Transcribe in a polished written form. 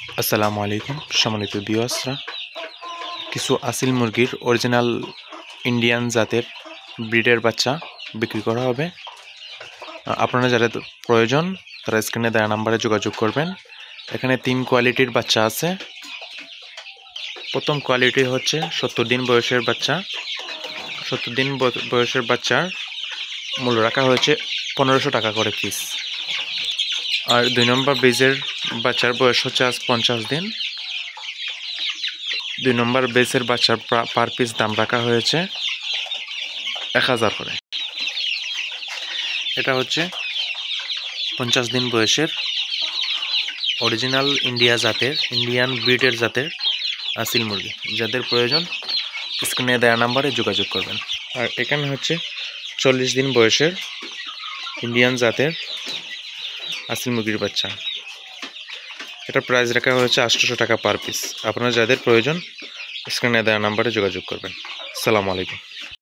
আসসালামু আলাইকুম সম্মানিত ভিউয়ার্সরা। কিছু আসিল মুরগির অরিজিনাল ইন্ডিয়ান জাতের ব্রিডের বাচ্চা বিক্রি করা হবে। আপনারা যারা প্রয়োজন তারা স্ক্রিনে দেওয়া নাম্বারে যোগাযোগ করবেন। এখানে 3 কোয়ালিটির বাচ্চা আছে। প্রথম কোয়ালিটি হচ্ছে 70 দিন বয়সের বাচ্চা। 70 দিন বয়সের বাচ্চার মূল্য রাখা হয়েছে 1500 টাকা করে পিস। আর 2 নম্বর বেজের বাচ্চার বয়স হচ্ছে আজ 50 দিন। 2 নম্বর বেসের বাচ্চার পার পিস দাম রাখা হয়েছে 1000 করে। এটা হচ্ছে 50 দিন বয়সের অরিজিনাল ইন্ডিয়ান ব্রিডের জাতের আসিল মুরগি। যাদের প্রয়োজন স্ক্রিনে দেওয়া নাম্বারে যোগাযোগ করবেন। আর এখানে হচ্ছে 40 দিন বয়সের ইন্ডিয়ান জাতের আসিল মুরগির বাচ্চা। এটা প্রাইস রাখা হয়েছে 800 টাকা পার পিস। আপনারা যাদের প্রয়োজন স্ক্রিনে দেওয়া নাম্বারে যোগাযোগ করবেন। আসসালামু আলাইকুম।